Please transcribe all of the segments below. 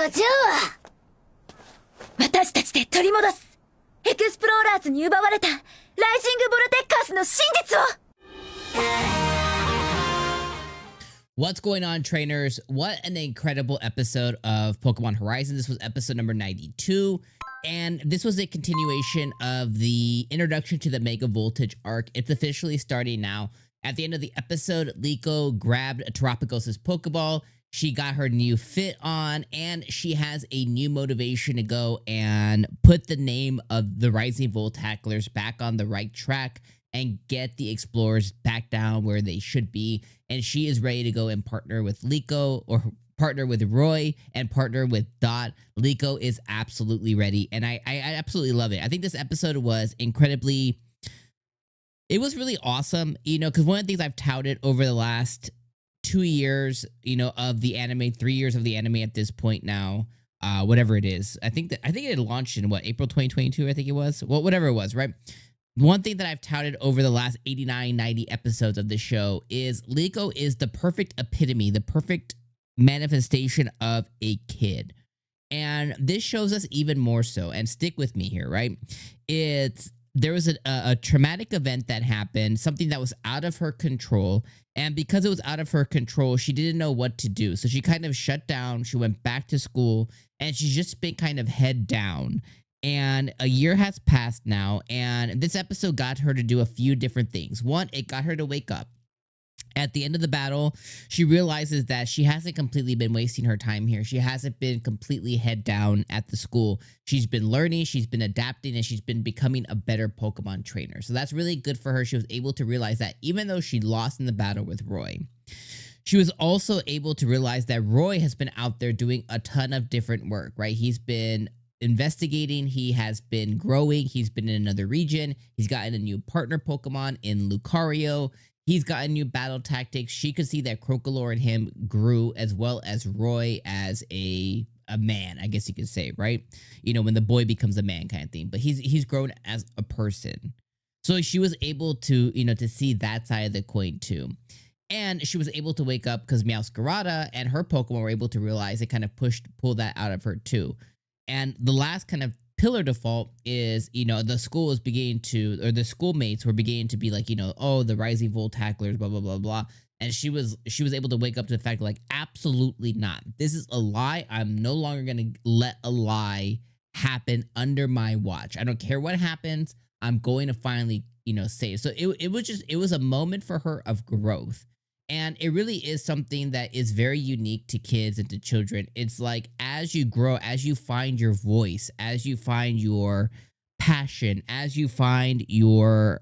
ちゃうわ。私たちで取り戻す。エクスプローラーズに奪われたライジングボルテッカーズの真実を。What's going on, trainers? What an incredible episode of Pokemon Horizons. This was episode number 92, and this was a continuation of the introduction to the Mega Voltage arc. It's officially starting now. At the end of the episode, Liko grabbed Terapagos' Pokeball. She got her new fit on, and she has a new motivation to go and put the name of the Rising Volt Tacklers back on the right track and get the explorers back down where they should be. And she is ready to go and partner with Liko, or partner with Roy, and partner with Dot. Liko is absolutely ready, and I absolutely love it. I think this episode was incredibly... It was really awesome, you know, because one of the things I've touted over the last 2 years, you know, of the anime, 3 years of the anime at this point now, whatever it is. I think it had launched in, what, April 2022, I think it was? Well, whatever it was, right? One thing that I've touted over the last 89, 90 episodes of the show is Liko is the perfect epitome, the perfect manifestation of a kid. And this shows us even more so, and stick with me here, right? There was a traumatic event that happened, something that was out of her control. And because it was out of her control, she didn't know what to do. So she kind of shut down. She went back to school, and she's just been kind of head down. And a year has passed now, and this episode got her to do a few different things. One, it got her to wake up. At the end of the battle, she realizes that she hasn't completely been wasting her time here. She hasn't been completely head down at the school. She's been learning, she's been adapting, and she's been becoming a better Pokemon trainer. So that's really good for her. She was able to realize that even though she lost in the battle with Roy, she was also able to realize that Roy has been out there doing a ton of different work, right? He's been investigating, he has been growing, he's been in another region, he's gotten a new partner Pokemon in Lucario, he's gotten new battle tactics. She could see that Crocolore and him grew, as well as Roy as a man, I guess you could say, right? You know, when the boy becomes a man kind of thing, but he's grown as a person. So she was able to, you know, to see that side of the coin too. And she was able to wake up because Meowscarada and her Pokemon were able to realize it, kind of pull that out of her too. And the last kind of pillar default is, you know, the school is beginning to, or the schoolmates were beginning to be like, you know, oh, the Rising Volt Tacklers, blah, blah, blah, blah. And she was able to wake up to the fact, like, absolutely not. This is a lie. I'm no longer going to let a lie happen under my watch. I don't care what happens. I'm going to finally, you know, say it. So it was a moment for her of growth. And it really is something that is very unique to kids and to children. It's like, as you grow, as you find your voice, as you find your passion, as you find your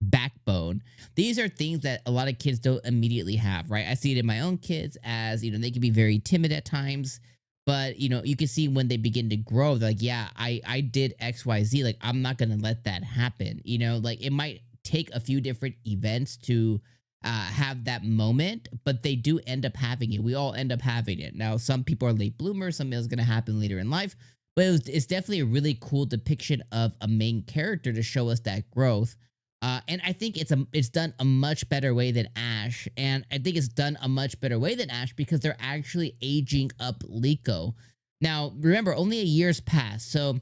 backbone, these are things that a lot of kids don't immediately have, right? I see it in my own kids, as, you know, they can be very timid at times, but, you know, you can see when they begin to grow, they're like, yeah, I did XYZ. Like, I'm not going to let that happen. You know, like, it might take a few different events to have that moment, but they do end up having it. We all end up having it. Now, some people are late bloomers, some is going to happen later in life, but it's definitely a really cool depiction of a main character to show us that growth. And I think it's done a much better way than Ash, and I think it's done a much better way than Ash because they're actually aging up Liko. Now, remember, only a year's passed, so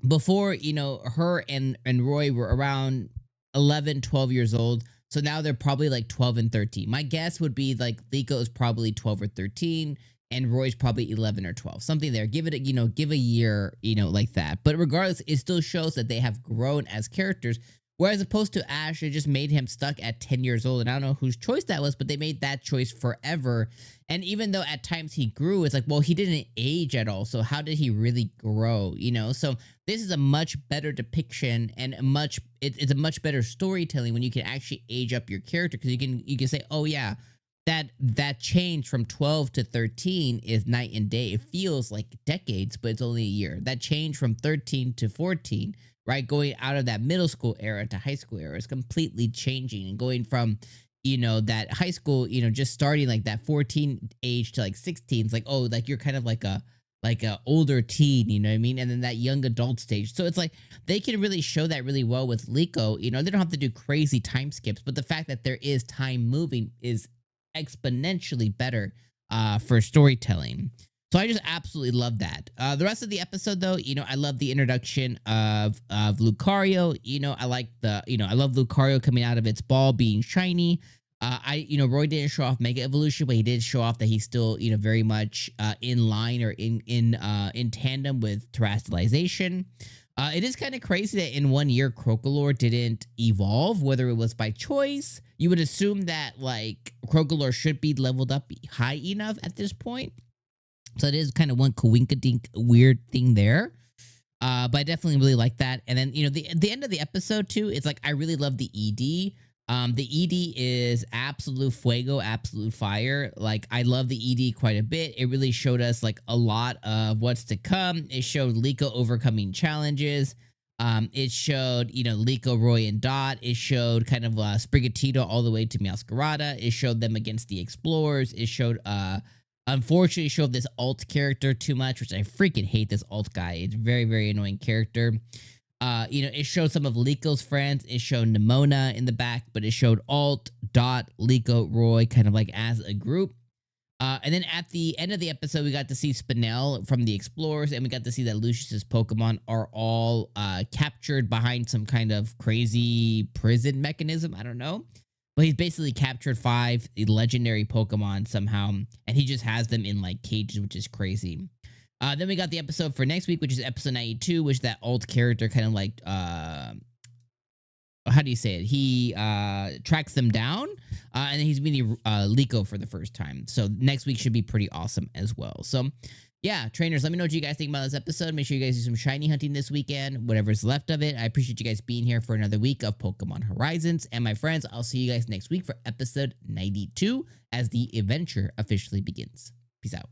before, you know, her and Roy were around 11, 12 years old. So now they're probably like 12 and 13. My guess would be like Liko is probably 12 or 13 and Roy's probably 11 or 12. Something there. Give it a, you know, give a year, you know, like that. But regardless, it still shows that they have grown as characters. Whereas opposed to Ash, it just made him stuck at 10 years old. And I don't know whose choice that was, but they made that choice forever. And even though at times he grew, it's like, well, he didn't age at all. So how did he really grow? You know, so this is a much better depiction and it's a much better storytelling when you can actually age up your character, because you can say, oh yeah, that change from 12 to 13 is night and day. It feels like decades, but it's only a year. That change from 13 to 14, right, going out of that middle school era to high school era is completely changing, and going from, you know, that high school, you know, just starting like that 14 age to like 16, it's like, oh, like you're kind of like a older teen, you know what I mean? And then that young adult stage. So it's like they can really show that really well with Liko. You know, they don't have to do crazy time skips, but the fact that there is time moving is exponentially better for storytelling. So I just absolutely love that. The rest of the episode, though, I love the introduction of Lucario. I like I love Lucario coming out of its ball being shiny. Roy didn't show off Mega Evolution, but he did show off that he's still, very much in line or in tandem with terrestrialization. It is kind of crazy that in 1 year Crocalor didn't evolve, whether it was by choice. You would assume that like Crocalor should be leveled up high enough at this point. So it is kind of one coinkadink weird thing there. But I definitely really like that. And then, the end of the episode too, it's like I really love the ED. The ED is absolute fuego, absolute fire. Like I love the ED quite a bit. It really showed us like a lot of what's to come. It showed Liko overcoming challenges. It showed, Liko, Roy, and Dot. It showed kind of Sprigatito all the way to Meowscarada. It showed them against the Explorers. It showed unfortunately showed this alt character too much, which I freaking hate this alt guy. It's very, very annoying character. It showed some of Liko's friends. It showed Nimona in the back, but it showed Alt, Dot, Liko, Roy kind of like as a group. And then at the end of the episode, we got to see Spinel from the Explorers, and we got to see that Lucius's Pokemon are all captured behind some kind of crazy prison mechanism. I don't know. But he's basically captured 5 legendary Pokemon somehow, and he just has them in like cages, which is crazy. Then we got the episode for next week, which is episode 92, which that alt character kind of like, how do you say it? He tracks them down, and then he's meeting Liko for the first time. So next week should be pretty awesome as well. So yeah, trainers, let me know what you guys think about this episode. Make sure you guys do some shiny hunting this weekend, whatever's left of it. I appreciate you guys being here for another week of Pokemon Horizons. And my friends, I'll see you guys next week for episode 92 as the adventure officially begins. Peace out.